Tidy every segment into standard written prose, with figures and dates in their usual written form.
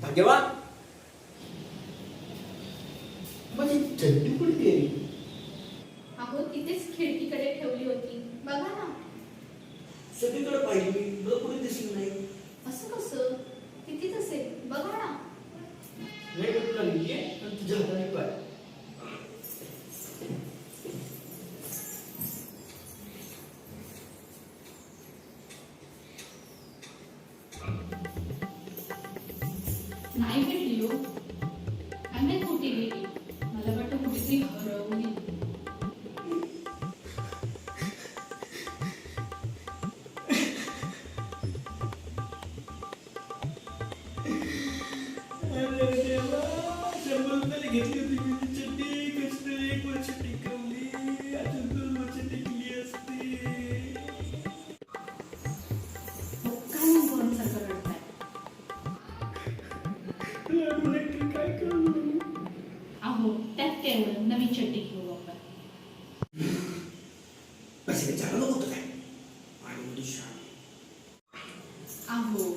भाग्यवान माझी चड्डी कुठे गेली? अहो तिथेच खिडकीकडे ठेवली होती, बघा ना. सगळीकडे पाहिली मला कुठे दिसली नाही. असं कसं? तिथेच असेल, बघा ना. नाही तुला लिहिली आणि तुझ्या हाताने पाय. नाही भेटली हो. आम्ही कुठे गेली? मला वाटतं कुठेतरी हरवली. अरे देवा, 100 रुपयाला घेतली होती मी ती चड्डी. कसं 1 वर्ष टिकवली, अजून 2 वर्ष टिकली असती. काय म्हणून सारखं रडताय? रडू नका, काय करू? अहो त्यात काय एवढं, नवीन चड्डी घेऊ आपण. पैसे विचारलं होतं काय? आणि मुली शाळा. अहो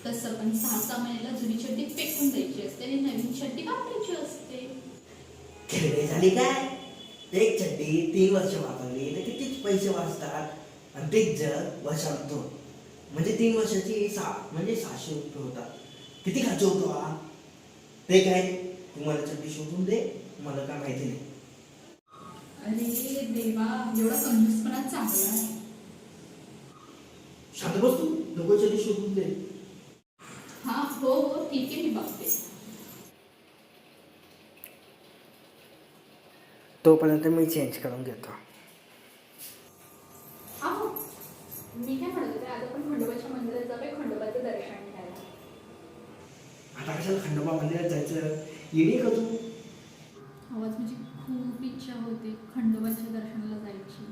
तसं पण 6-6 महिन्याला जुनी चड्डी फेकून द्यायची असते आणि नवीन चड्डी वापरायची असते. खेळणे झाली काय? एक चड्डी 3 वर्ष वापरली तर कितीच पैसे वाचतात. आणि तेच जर वर्षातून म्हणजे 3 वर्षाची म्हणजे 600 रुपये होतात. किती खर्च होतो हा? ते काय तुम्हाला चड्डी शोधून दे, मला काय माहिती नाही. अरे देवा, एवढा कंजूसपणा चांगला आहे. शांत बस तू, नको चड्डी शोधून दे. हा हो हो ठीक आहे, मी बघते. तोपर्यंत मी चेंज करून घेतो. अहो मी काय म्हणत होते, आज आपण खंडोबाच्या मंदिरात जाऊया खंडोबाचं दर्शन घ्यायला. आता कशाला खंडोबा मंदिरात जायचं? येडी का तू? आवाज माझी खूप इच्छा होते खंडोबाच्या दर्शनाला जायची.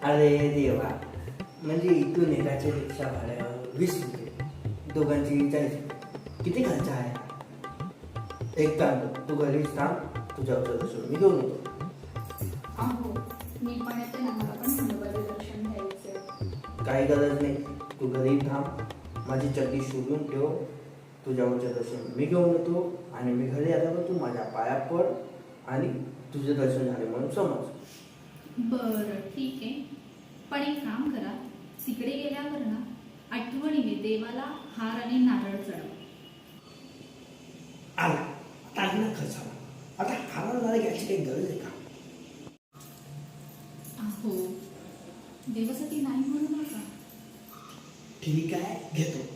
अरे देवा, म्हणजे इथून एकाच्या रिक्षा भाड्यावर 20 रुपये, दोघांची 40 रुपये. किती खर्च आहे? एक काम कर, तू घरीच थांब, तुझ्या दर्शन मी घेऊन येतो. अहो मी पण येते ना, मला पण खंडोबाचं दर्शन घ्यायचं. काही गरज नाही, तू घरी थांब, माझी चड्डी शोधून ठेव, तुझ्यावरचं दर्शन मी घेऊन येतो. आणि मी घरी आल्यावर तू माझ्या पाया पड आणि तुझे दर्शन झाले म्हणून समज. बरं ठीक आहे, पण एक काम करा, तिकडे गेल्यावर ना आठवणीने देवाला हार आणि नारळ चढवा. आला आता आला ना खर्च आला. आता हाराला घ्यायची काही गरज आहे का? अहो देवासाठी नाही म्हणू नका. ठीक आहे, घेतो.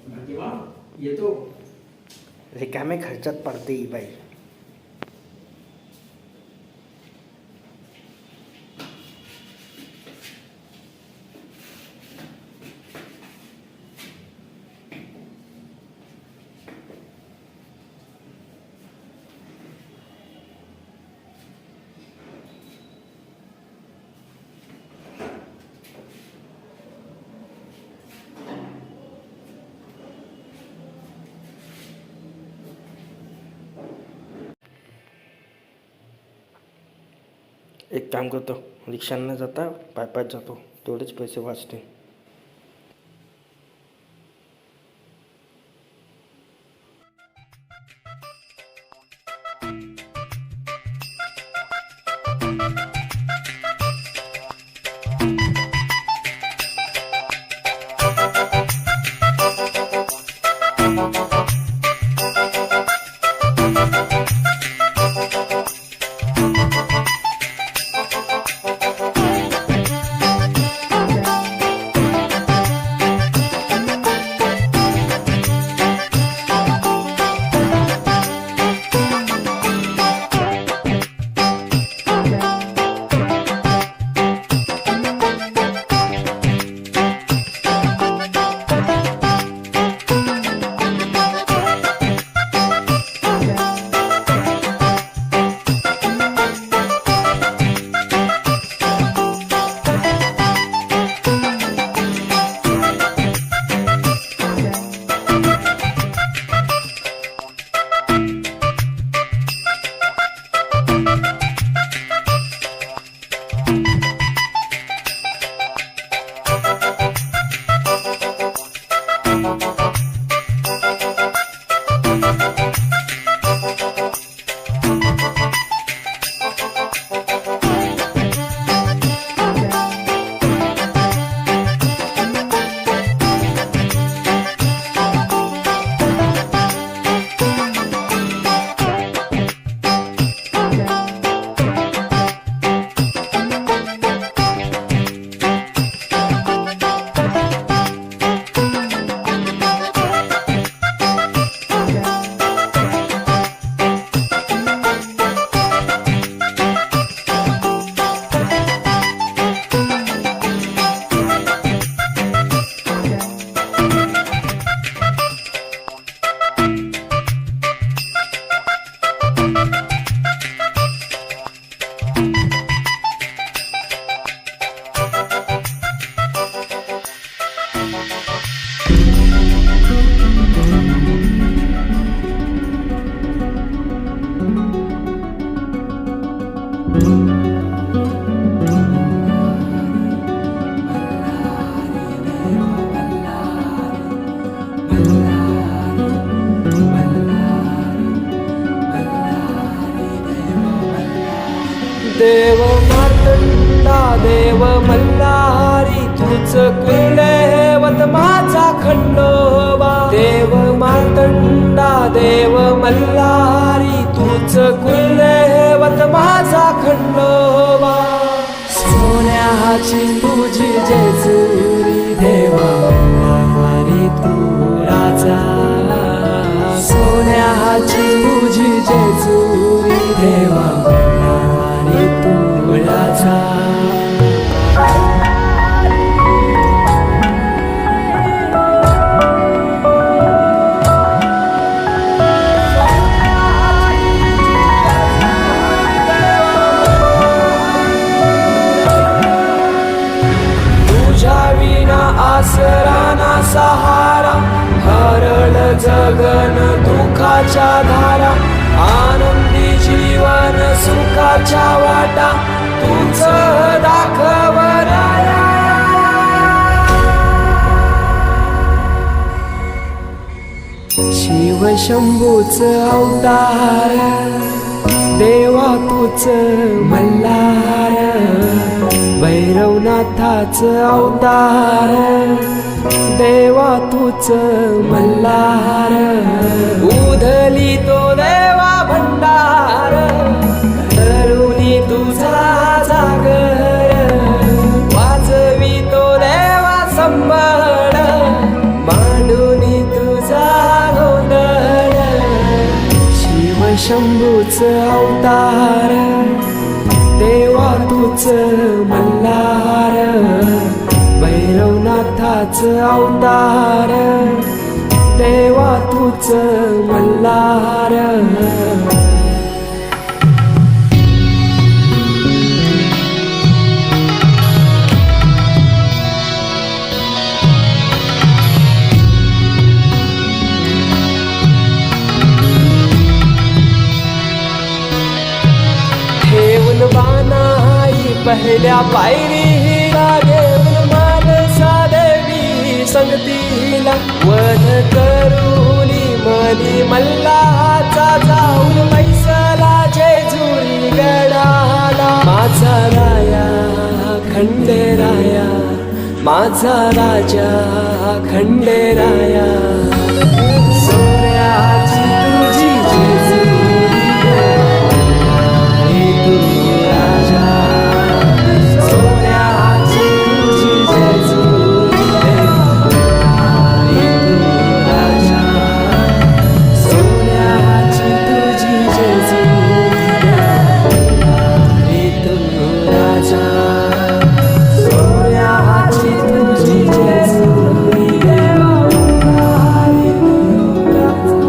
भाग्यवान येतो. रिकामे खर्चात पडते ही बाई. एक काम करतो, रिक्षाने न जाता पायपायच जातो, तेवढेच पैसे वाचते. मल्हारी तूच कुलदैवत माझा खंडोबा. देव मार्तंडा देव मल्हारी तूच कुलदैवत माझा खंडोबा. सोन्याची तुझी जेजुरी देवा मल्हारी तू राजा. सोन्याची तुझी जेजुरी देवा मल्हारी तू राजा. आसराना सहारा हरळ जगन दुःखाच्या धारा. आनंदी जीवन सुखाच्या वाटा तूच दाखव राया. शिव शंभूच अवतार देवा तूच मल्हार. भैरवनाथाच अवतार देवा तूच मल्हार. उधली तो देवा भंडार धरुनी तुझा जागर. वाजवी तो देवा संबळ मांडुनी तुझा गोंधळ. शिव शंभूच अवतार देवा तूच मल्हार. भैरवनाथाच अवतार देवा तूच मल्हार. ठेवून बानाई पहिल्या पायरीला घेऊन मानसा देवी संगतीला. वध करूनी मनी मल्हाचा जाऊन बैसला जेजुरी गडाला. माझा राया खंडेराया माझा राजा खंडेराया. सोन्याची तुझी जेजुरी मल्हारी तू राजा. सोन्याची तुझी जेजुरी मल्हारी तू राजा. सोन्याची तुझी जेजुरी मल्हारी तू राजा. सोन्याची तुझी जेजुरी मल्हारी तू राजा.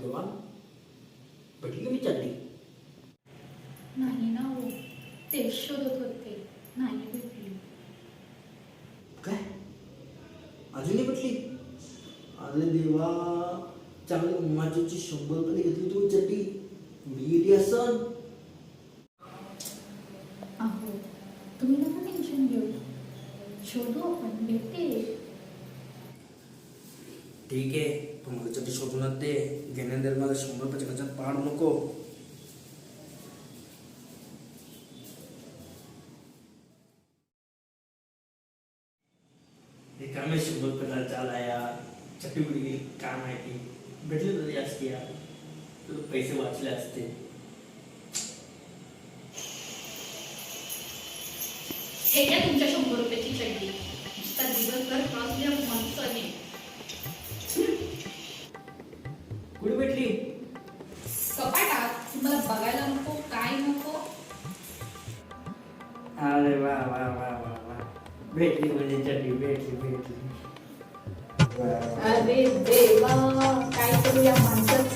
देवा भेटली का मी चड्डी? नाही ना हो, ते शोधत होते, नाही भेटली. काय अजूनही भेटली? अरे देवा, चांगली उन्हाची 100 रुपये घेतली तू चड्डी, कुठे गेली असन? अहो तुम्ही नका टेन्शन घेऊ, शोधू आपण, भेटेल. ठीक आहे, पण मला चड्डी शोधूनच दे. घेण्यानंतर मला 100 रुपयाच्या खर्चात पाडू नको. रिकामे 100 रुपयाला चाला यार, चड्डी कुठे गेली काय माहिती. भेटले तरी असते यार, तुला पैसे वाचले असते. हे घ्या तुमच्या 100 रुपयाची चड्डी. नुसता दिवसभर क्रॉस द्या माणसाने. कुठे भेटली? कपाटात. तुम्हाला बघायला नको, काय नको. अरे वा वा वा वा वा, भेटली म्हणजे चड्डी, भेटली भेटली. अरे देवा, काय करू या माणसाचं.